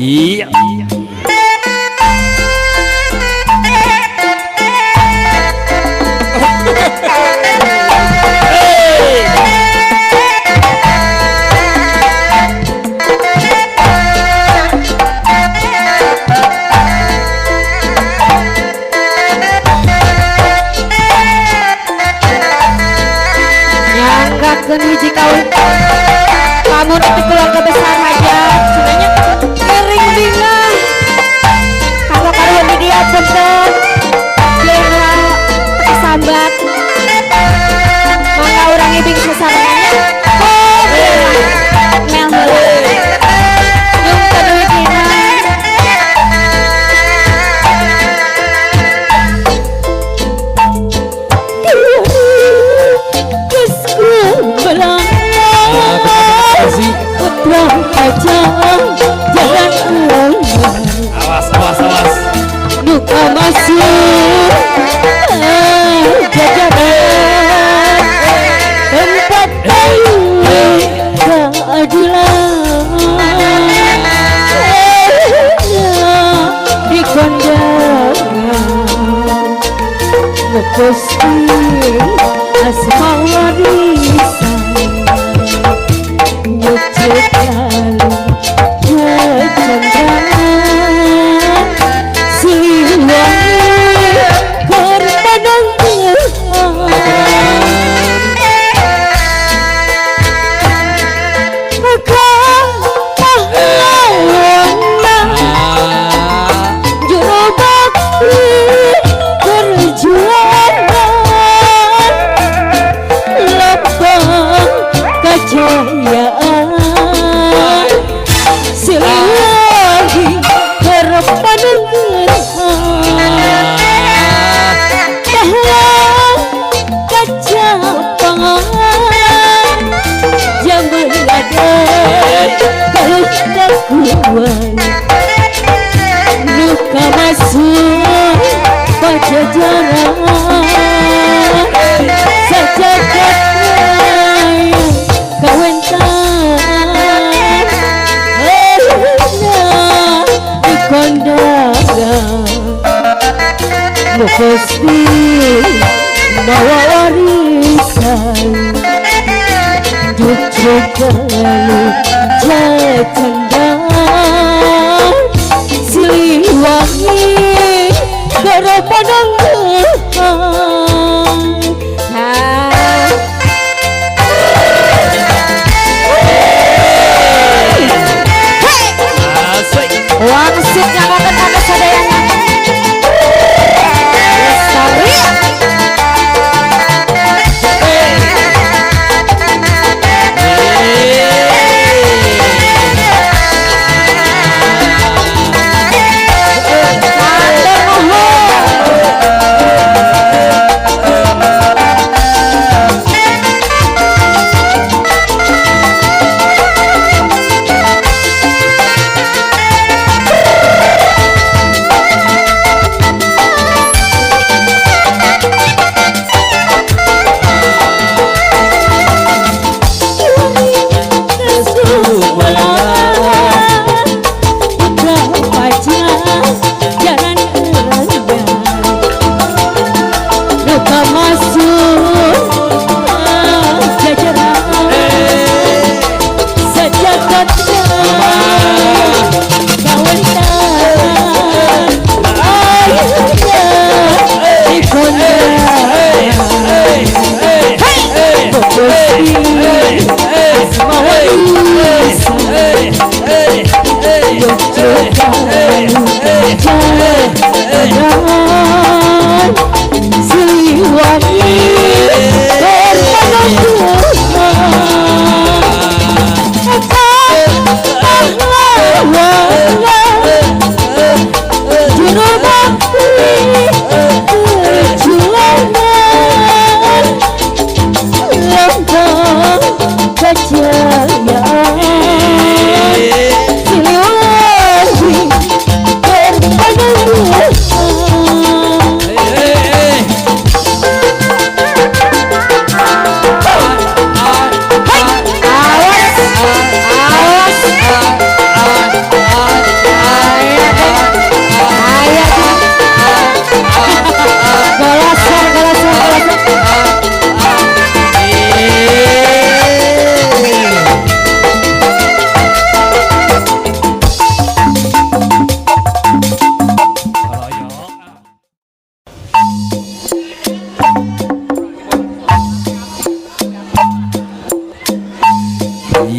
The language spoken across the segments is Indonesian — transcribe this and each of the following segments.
Iya. Nyanggakeun hiji kaum kamu nanti keluarga besar aja sebenarnya kering bingung kalau karuan di dia punten lelah kesambat mangga urang ibing sasarananya oh mel heula yung keduy dina putra aja jangan ulang Awas, awas, awas. duka masuk jajar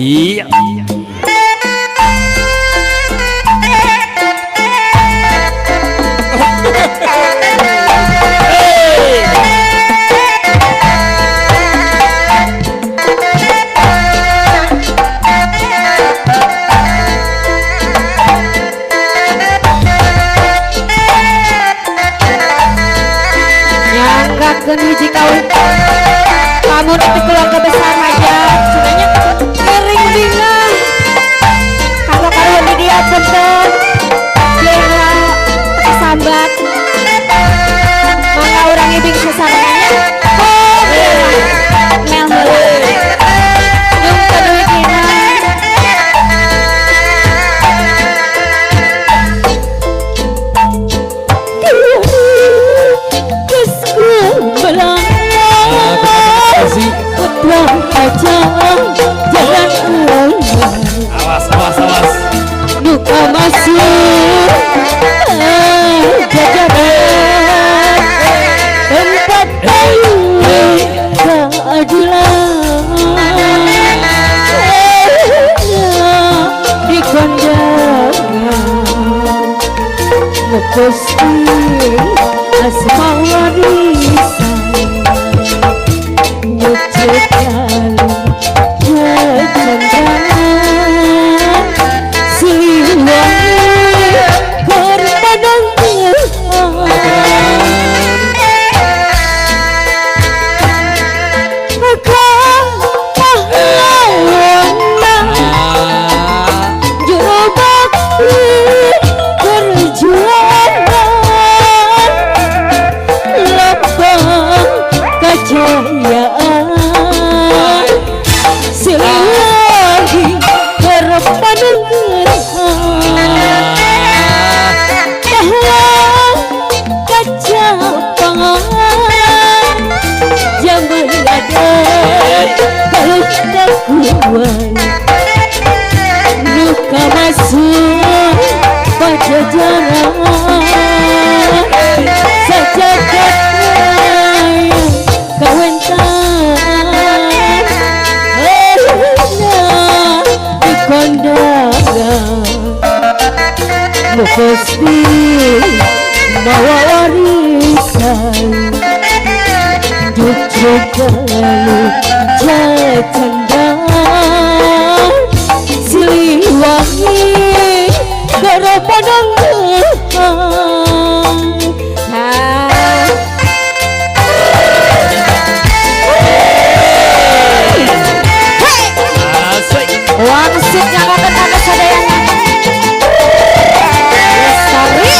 Iya. nyanggakeun hiji kawin kamu nanti keluarga besar aja sunanya kering dingah kalau karuan di dia punten lera sambat mangga urang ibing sasarananya oh mel heula yung kaduit dina putra aja jangan Awas, awas, awas. duka masuk jajaran tempat paling keadilan di kondangan ngeposti asma warisan nyucikan kecendangan siliwangi berpadang maka pahlawan juru bakti perjuangan lambang kejayaan siliwangi berpadang pahlawan kecapangan zaman ada ketakuan luka masuk pajajaran sejagat raya kawentan di kondangan mesti bawa warisan jujur lalu jatendang siliwangi gara padang wangsit nyangkakan kakak sadayana lestari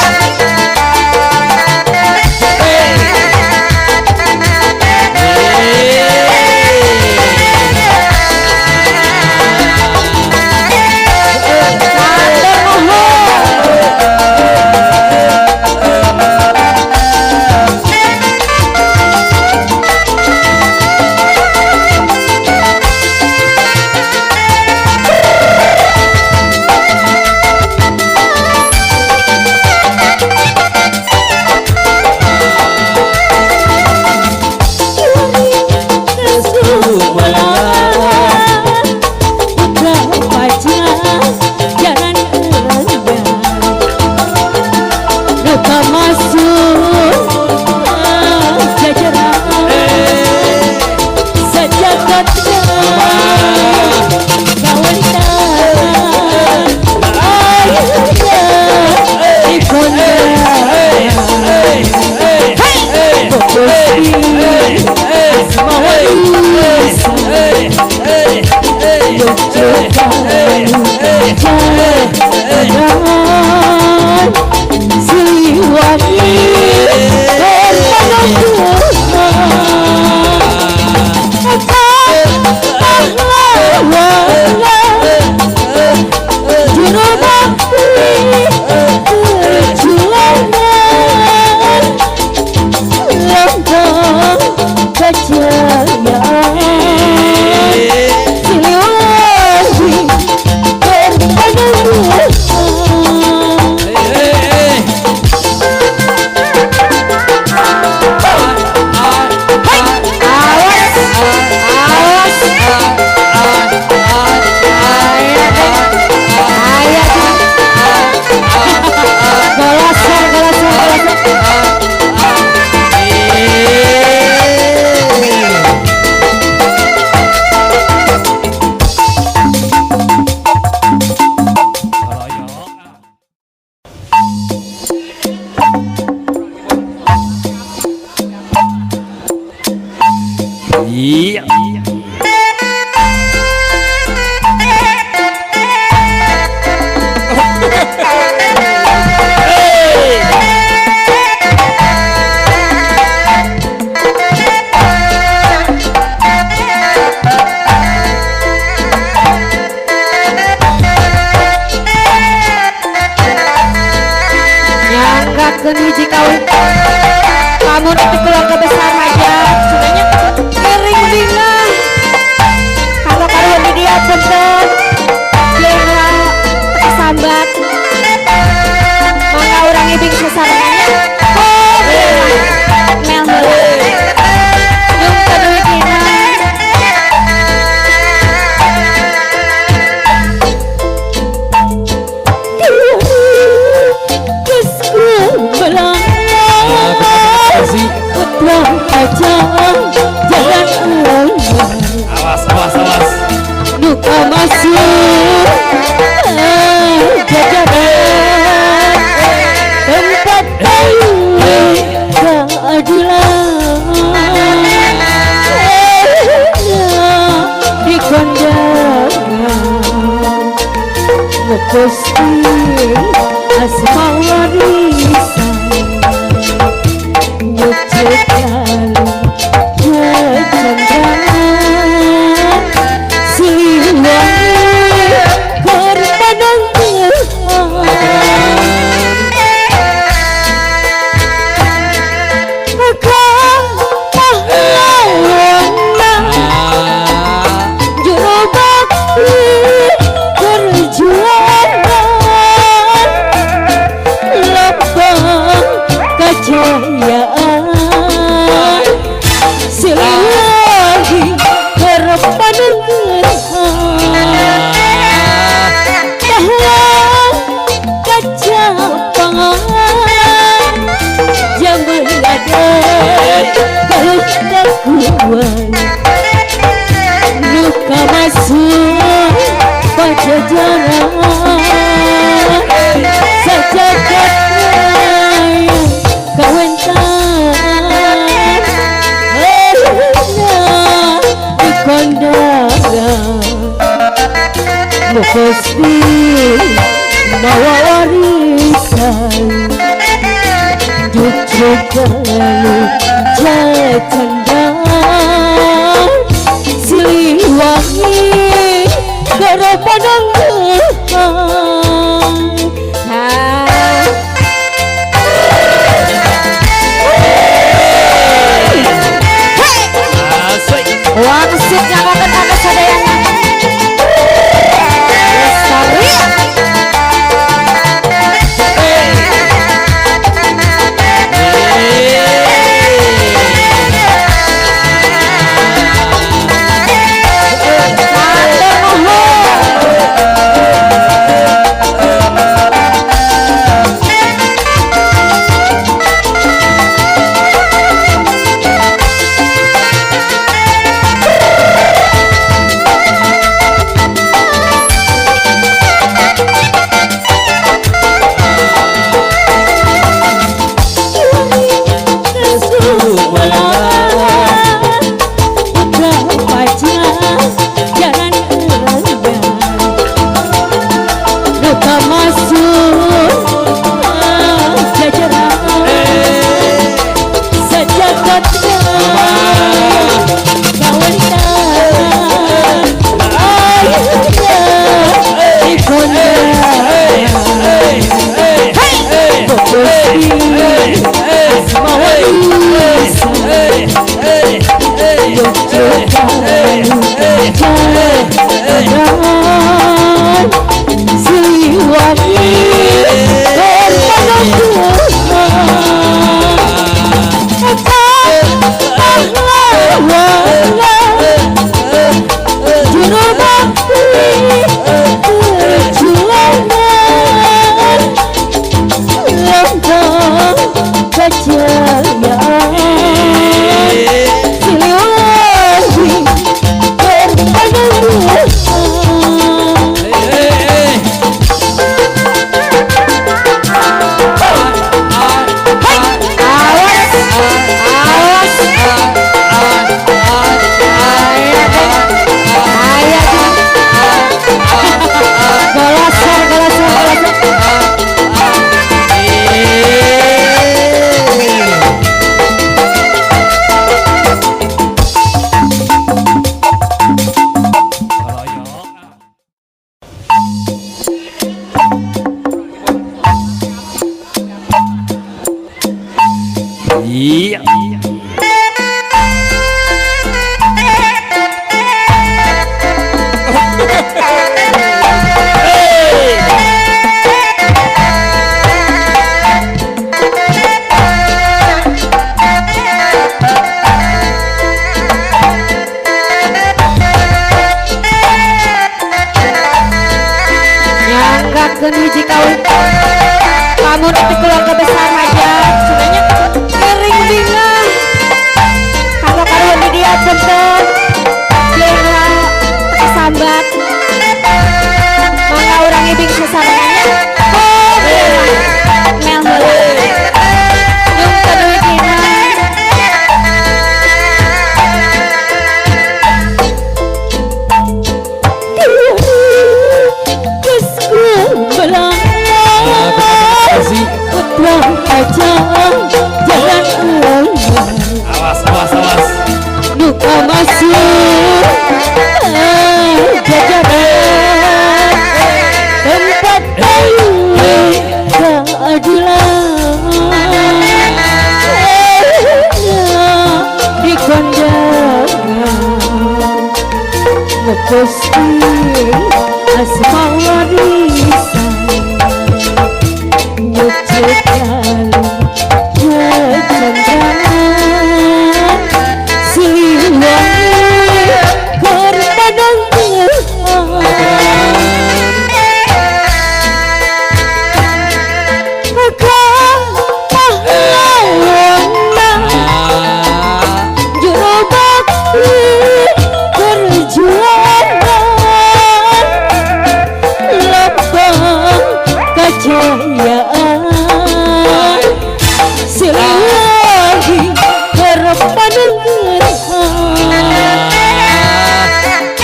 Nyanggakeun hiji kawin kamu nanti keluarga besar aja sebenarnya kering dingah kalau karuan di dia punten lera sambat mangga urang ibing sasarananya mel heula jeung kaduit dina pulang aja jangan Awas, awas, awas. duka masuk jajaran tempat keadilan di kondangan ngeposti asma warisan luka masuk pajajaran sejagat raya kawentan di kondangan mukosti bawa warisan jujugalu jatandang siliwangi gara padang wangsit nyakakan ada sadayana Kejayaan Siliwangi kamu nanti keluarga besar aja sebenarnya kering bingung kamu karuan di dia punten lera kesambat mangga orang ibing sesamanya oh mel heula yung kaduit dina kesku belang pulang aja jangan Awas, awas, awas. duka masuk jajaran tempat keadilan di kondangan ngeposting asma warisan nyucikan kecendaan siliwangi korbanan maka pahlawan juru bakti perjuangan lambang kejayaan siliwangi korbanan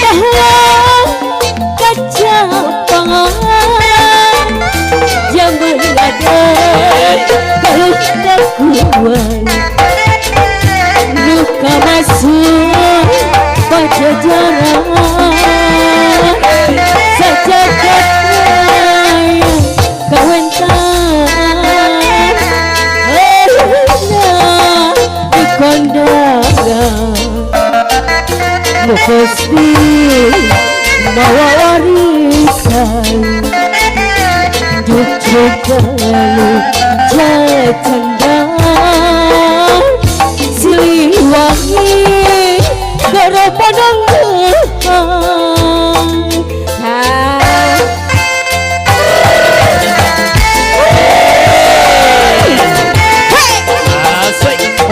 pahlawan kecapangan zaman ada ketakuan luka masuk pajajaran sejagat raya kawentan di kondangan mesti bawa warisan cucu kalau jatendang siliwangi garapanang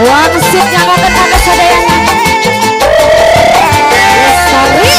wangsit nyangokan ada sadayana lestari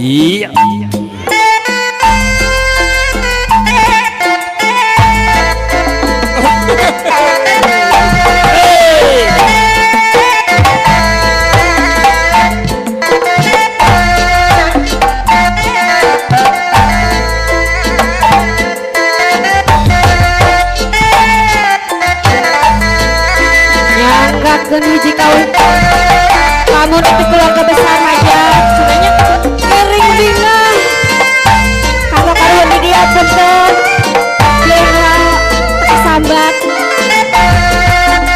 Iya. nyanggakeun hiji kaum kamu nanti keluarga besar aja sebenarnya kering dingah kalau karuan di dia punten leunga sambat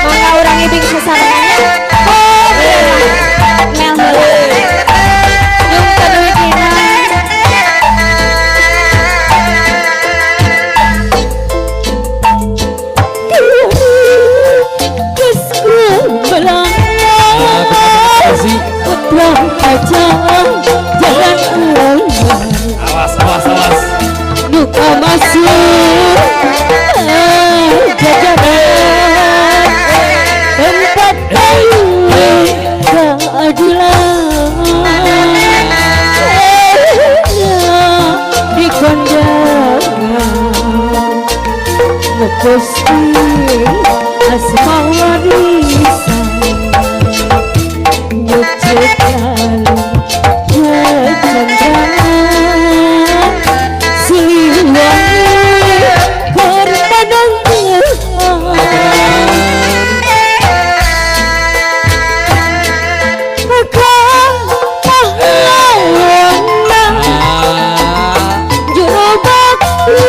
mangga urang ibing sasarananya oh mel heula jeung kaduit dina putra aja jangan Awas, awas, awas. duka masuk jajaran tempat kayu keadilan di kondangan ngeposting asma warisan nyucikan kecendaan siliwangi korbanan maka pahlawan juru bakti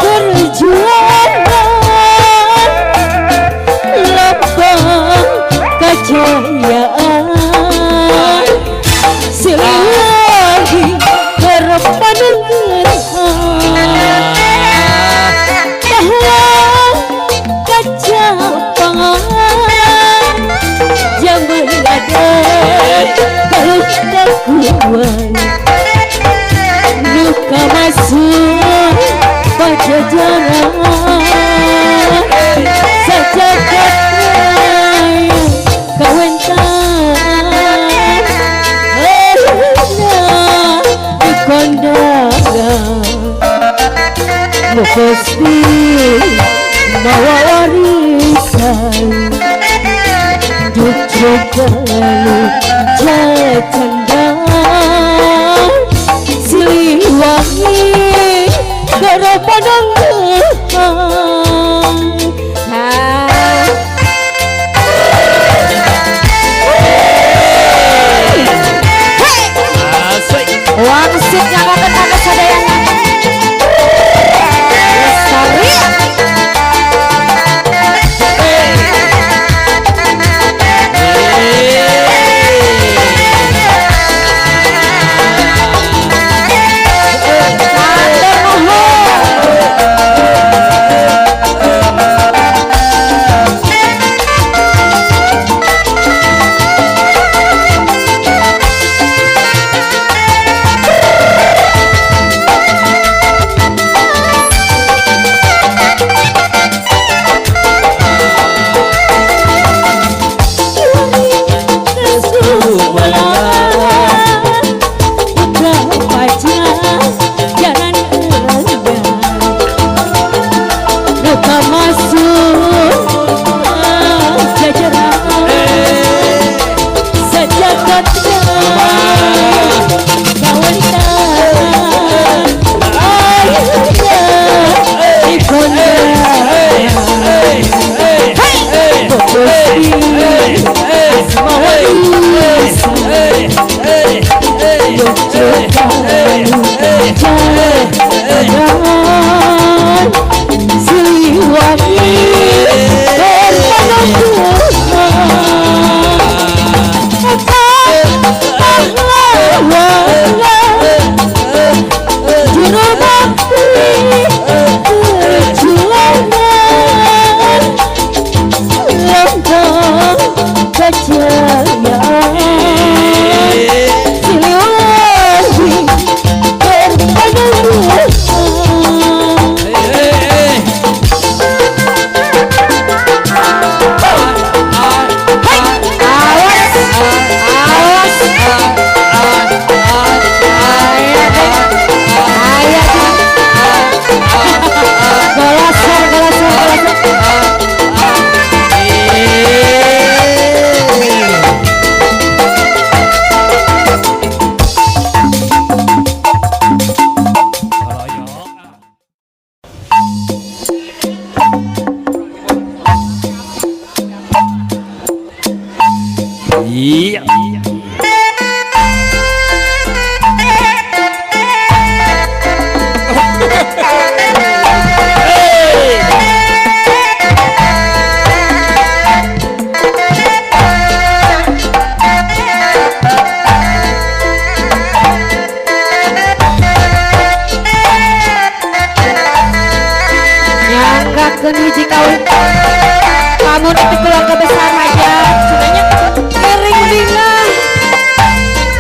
perjuangan lambang kejayaan siliwangi korbanan pahlawan kecapangan zaman ada kalau kuat luka masuk pajajaran sejagat raya kawentan di kondangan mesti bawa warisan Jogjalu jatendang siliwangi garapadang wangsit nyakakan kata sadayana lestari Iya. Nyanggakeun hiji kawin kamu nanti keluarga besar aja cenanya kering dina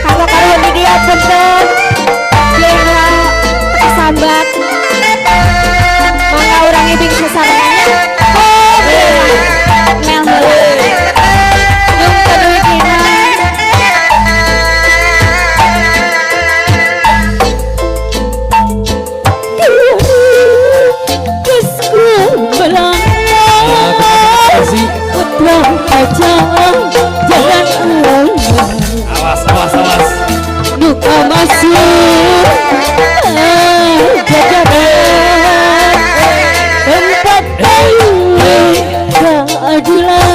kalau karuan di dia punten lera sambat mangga urang ibing sasarananya mel heula jeung keduit dina putra aja jangan Awas, awas, awas. duka masuk jajaran tempat keadilan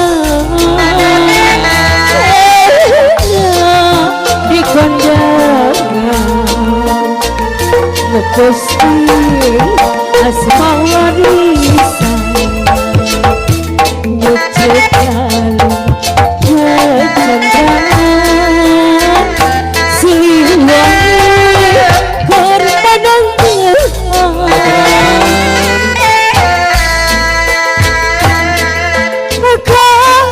di kondangan ngeposting asma warisan nyucikan kecendaan siliwangi berpadang akan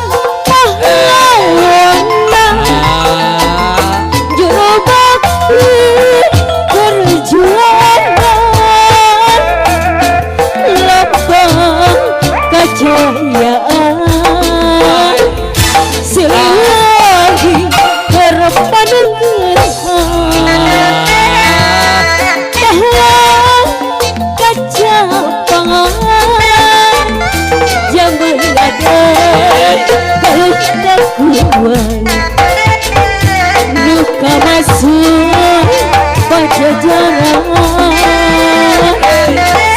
pahlawan juru bakti perjuangan lambang kejayaan siliwangi berpadang pahlawan kecapangan zaman ada kelakuan luka masuk pajajaran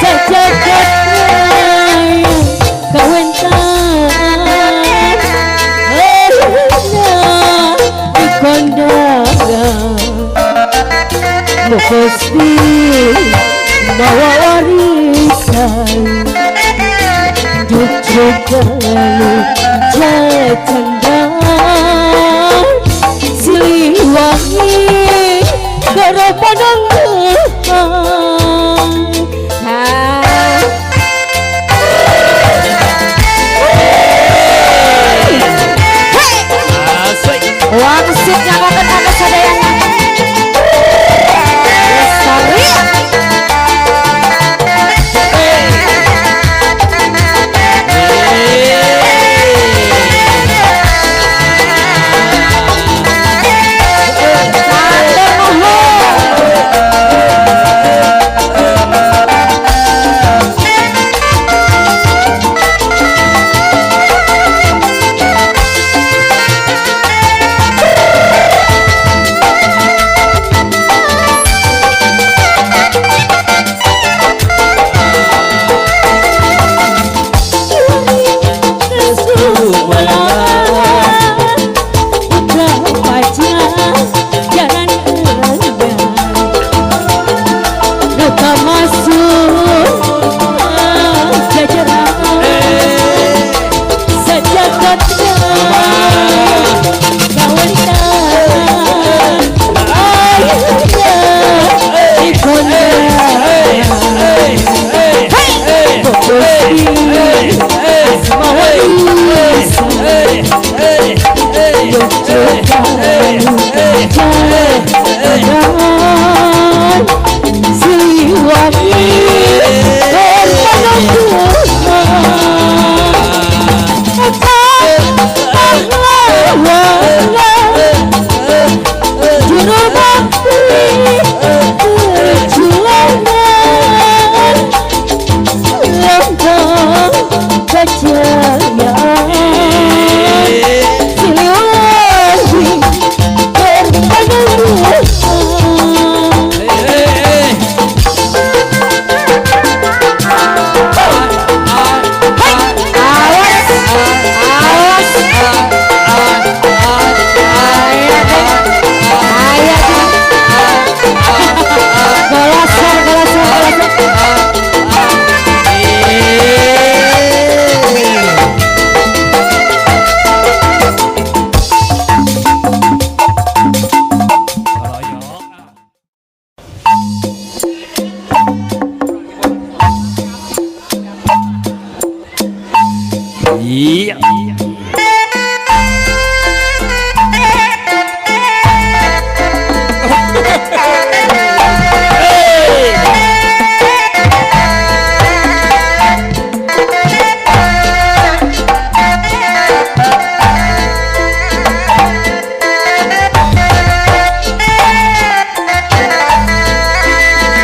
sejagat raya kawentan di kondangan mesti bawa warisan jujur kalau jatendang siliwangi gara padang wangsit nyamakan anak sadayana Lestari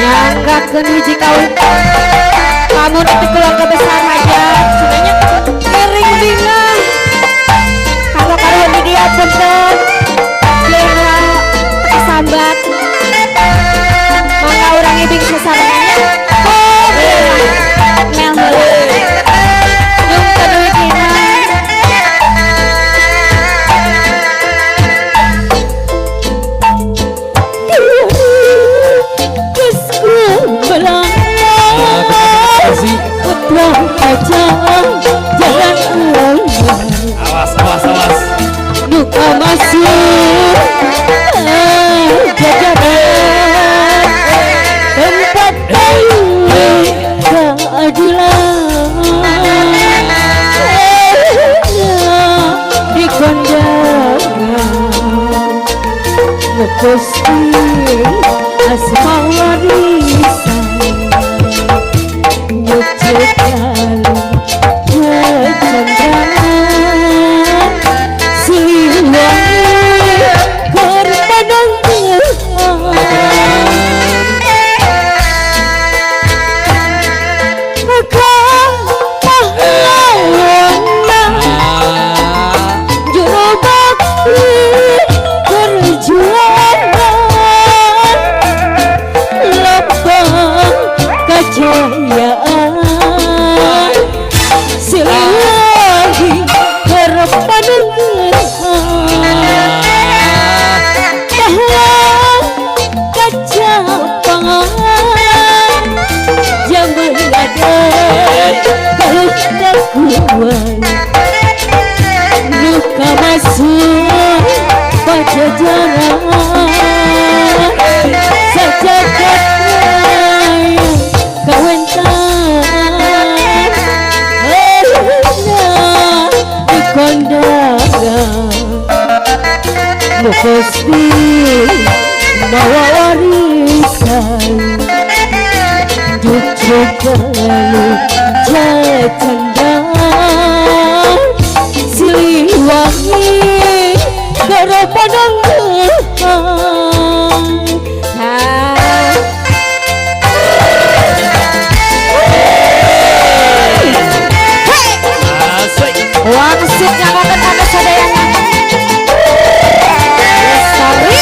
Nyanggakeun hiji kawin kamu nanti keluarga besar hajat sebenarnya kering dingah kalau karuan di dia punten lera kesambat mangga urang ibing sasarananya oh mel heula jeung keduit dina putra aja jangan Awas, awas, awas. duka masuk jajaran tempat keadilan di kondangan ngeposti asma warisan luka masuk pajajaran sejagat raya kawentan di kondangan mukosti bawa warisan jujur kalau jajandang siliwangi karo padang wangsit nyamakan ada sadayana lestari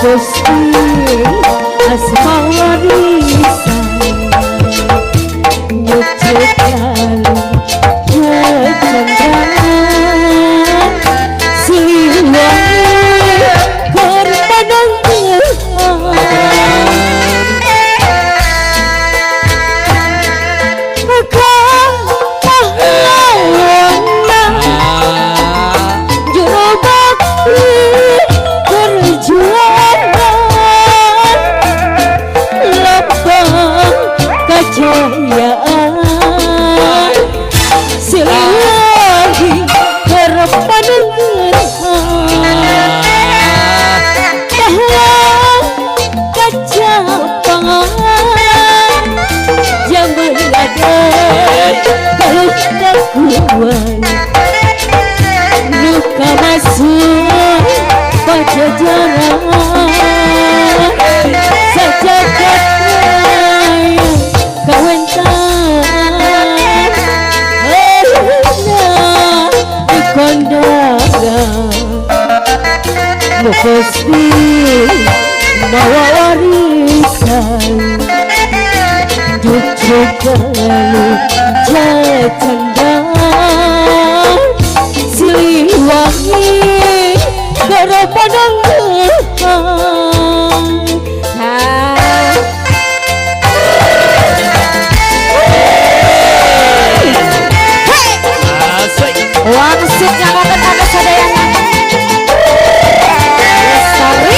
Gusti asma warisan nyucuk lalu kecendaan siliwangi korbanang luka masuk pajajaran sejagat raya kawentan di kondangan Gusti bawa warisan cucuk lalu cendang siliwangi garapanang wangsit nyangokan ada sadayana lestari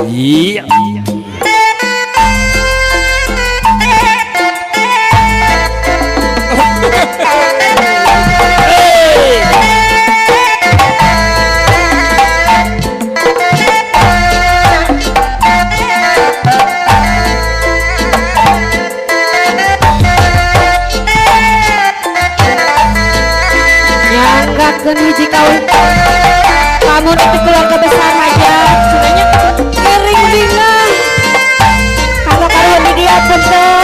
Iya. Nyanggakeun hiji kawin kamu nanti keluarga besar aja sebenarnya kering dina kalau karuan di dia bener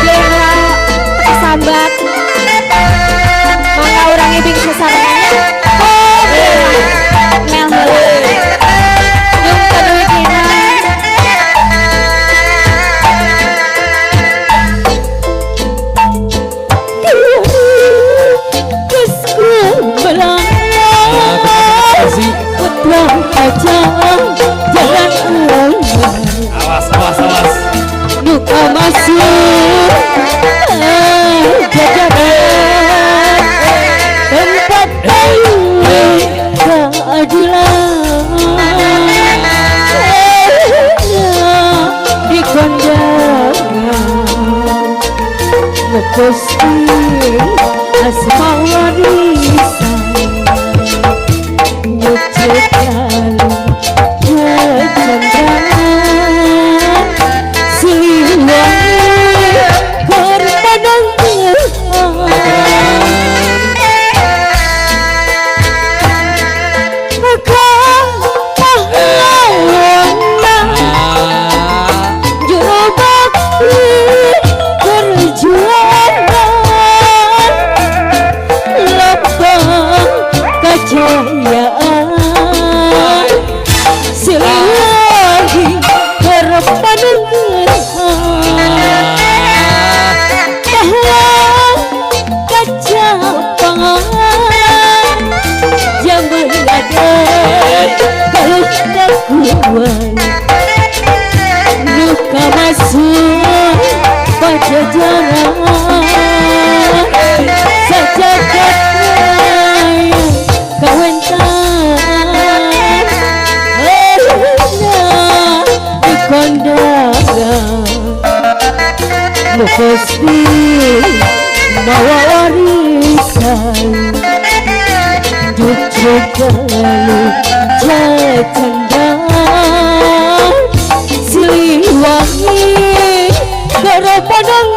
dia sambat mangga orang ibing susaranya mel yung kedua dina Kusku warisan nyucikan kecendaan siliwangi berpadang kejayaan siliwangi berpadang pahlawan kecapangan zaman ada ketakuan luka masuk pajajaran sejagat raya kawentan di kondangan lu pasti bawa warisan jujur lalu cendang siliwangi berpadang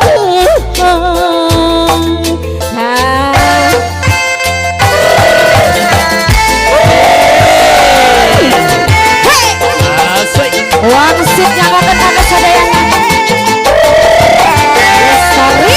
wangsitnya kakak kakak sadayana sorry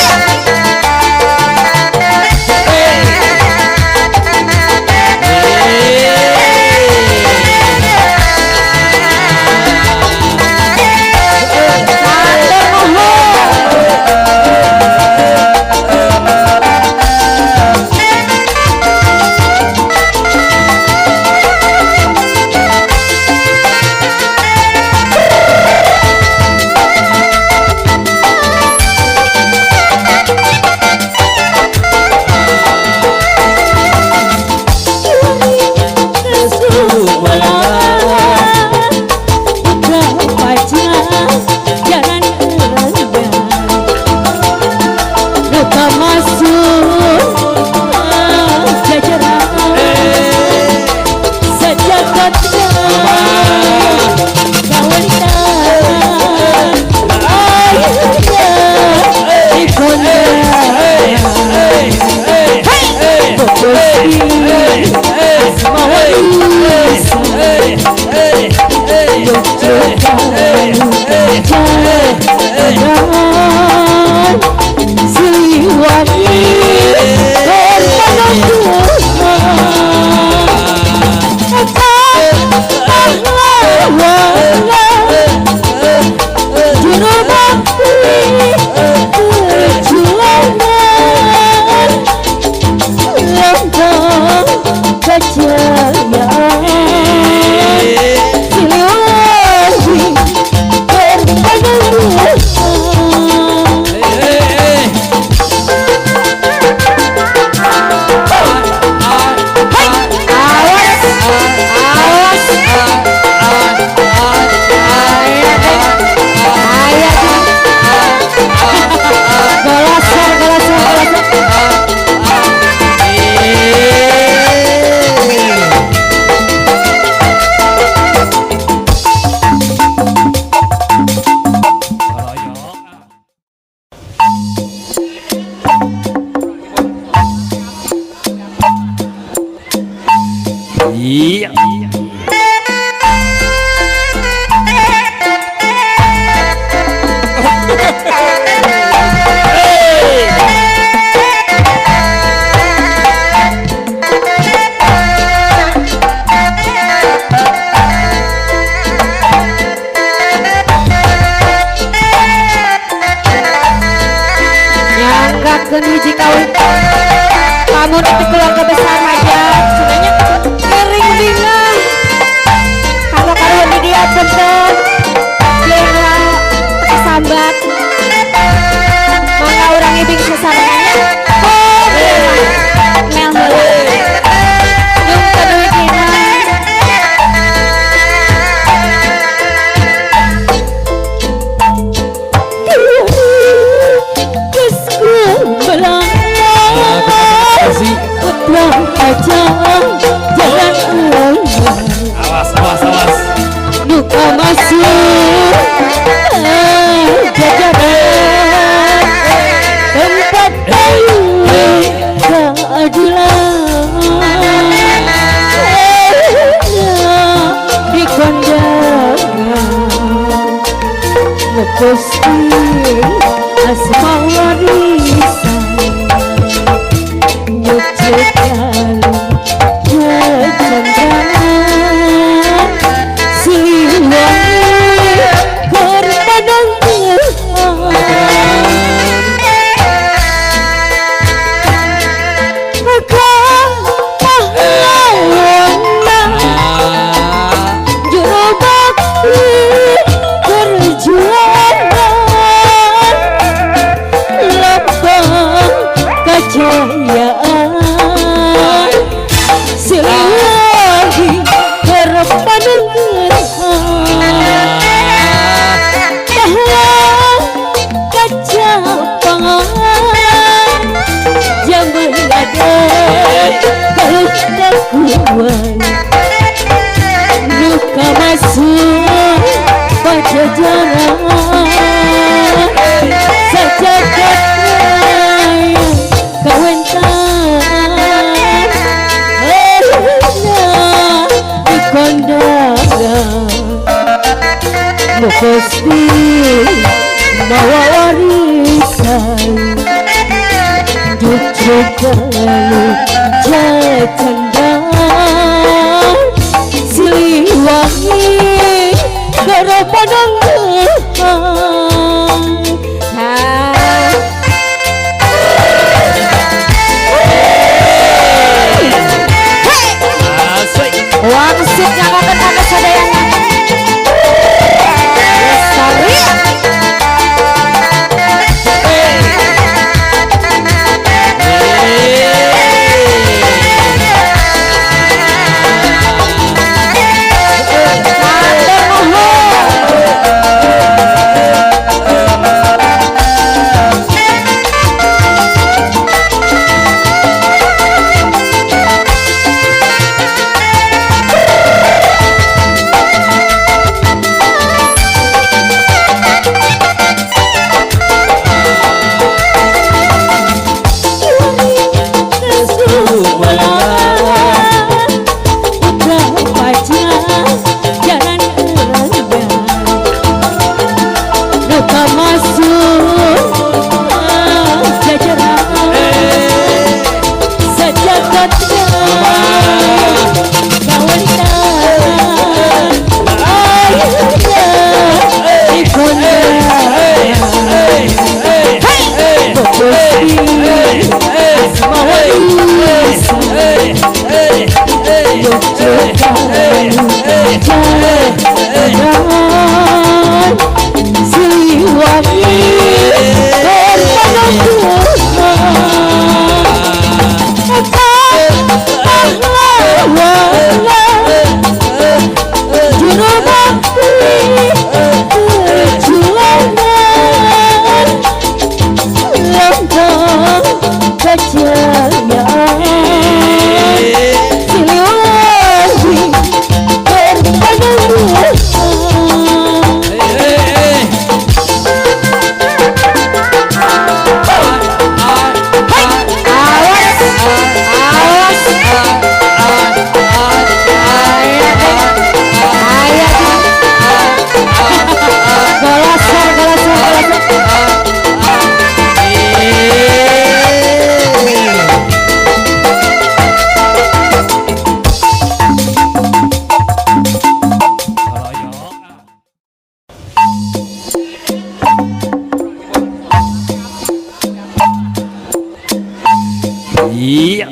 Iya. Nyanggakeun hiji kawin kamu nanti keluarga besar aja sebenarnya kering dingin kalau karuan di dia bentuk kira sambat mangga urang ibing sesarananya mel heula jeung keduy dina Luka masuk pajajaran sejagat raya kawentan di kondangan mesti bawa warisan Jogjalu jajandang Siliwangi gara pandangan wangsit nyamakan kakak sadayana Lestari Iya.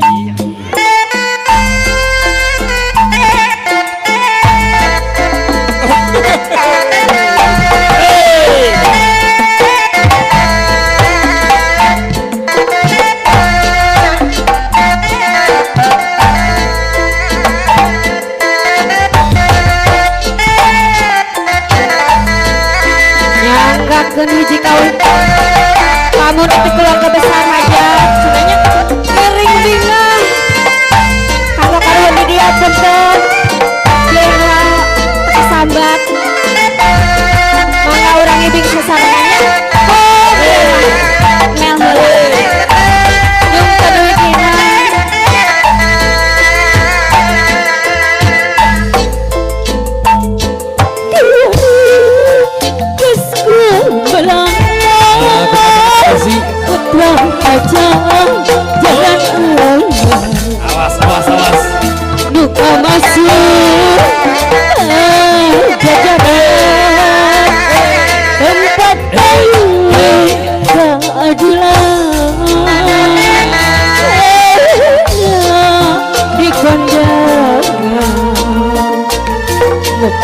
nyanggakeun hiji kawin kamu nanti keluarga besar aja sebenarnya kering bingung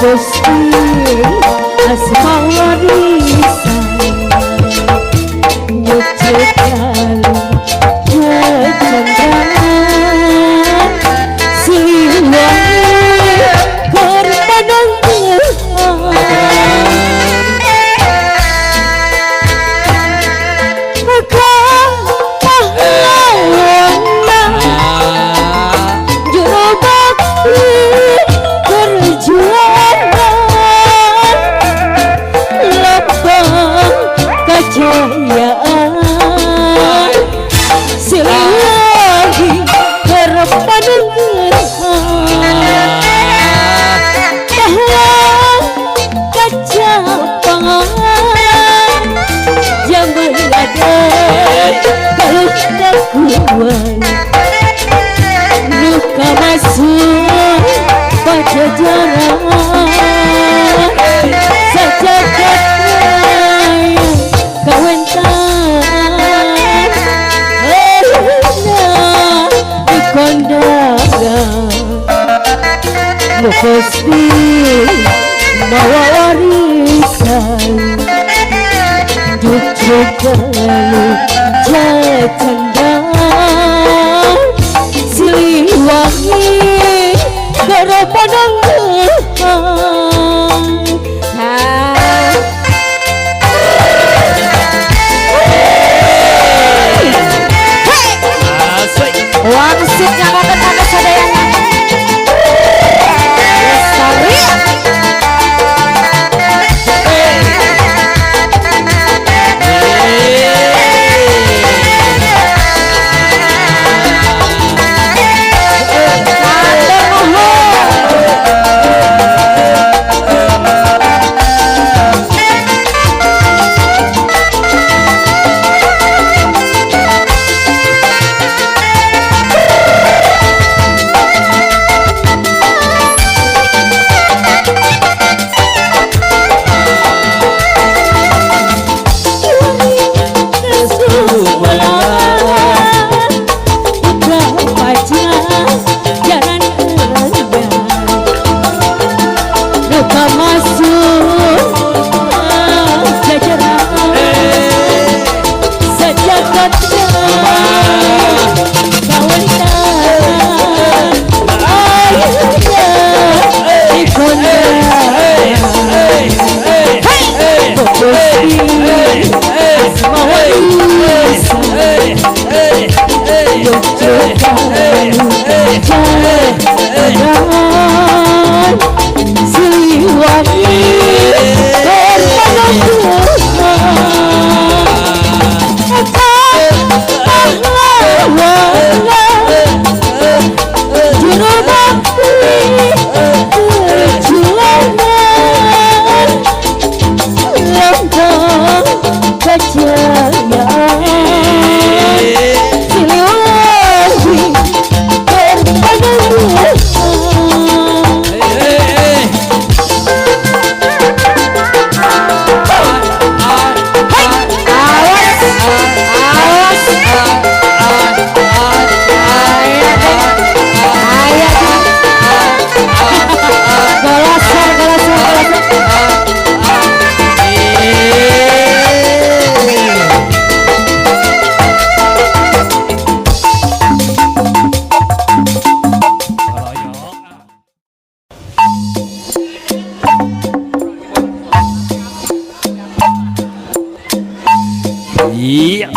Gusti asma warisan nyucikan kecendaan siliwangi korbanan maka pahlawan juru bakti perjuangan lambang kejayaan siliwangi korbanan pahlawan kejapangan zaman ada kekuatan luka masuk pajajaran sejagat raya kawentan di kondangan Gusti bawa warisan cucuk lalu jatendang siliwangi karapanang wangsit nyangokan ada sadayana lestari Iya.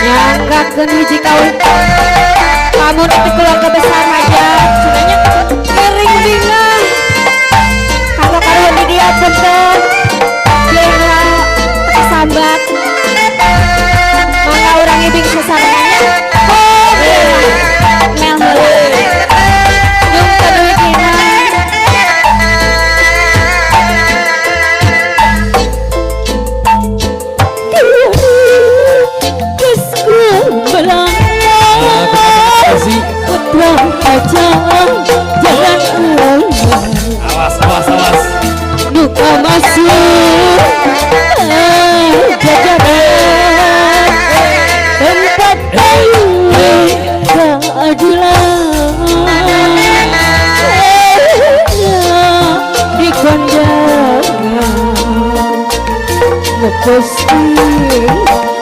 nyanggakeun hiji kawin kamu nanti keluarga besar aja sebenarnya kering bingung kalau karuan di dia punten bela kesambat mangga urang ibing sasarananya oh mel heula yung keduit dina Kesku Gusti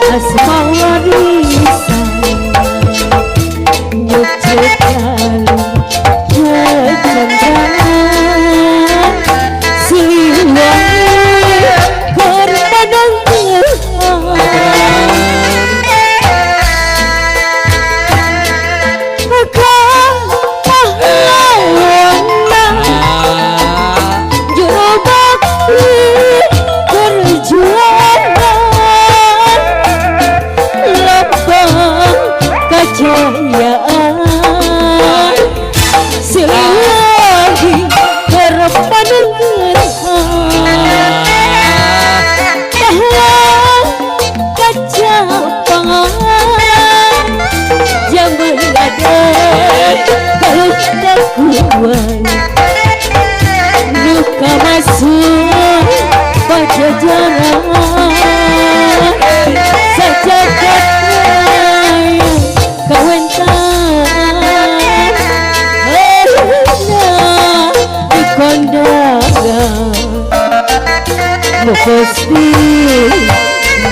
asma warisan nyucuk lalu kecendaan siliwangi korbanang luka masuk pajajaran sejagat raya kawentan di kondangan Gusti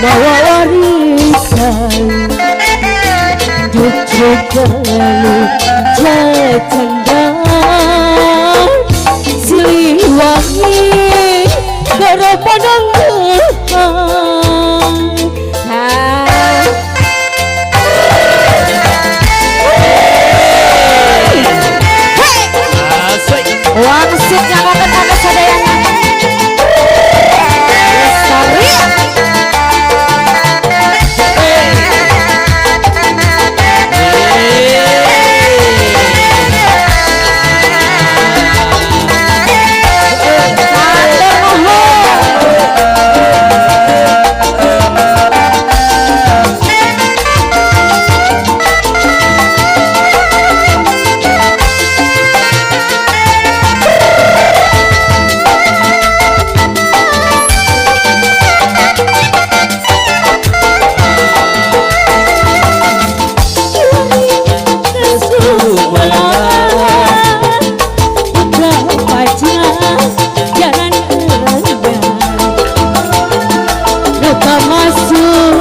bawa warisan jujuk lalu cendang siliwangi garapanang wangsit nyangokan ada sadayana lestari masuk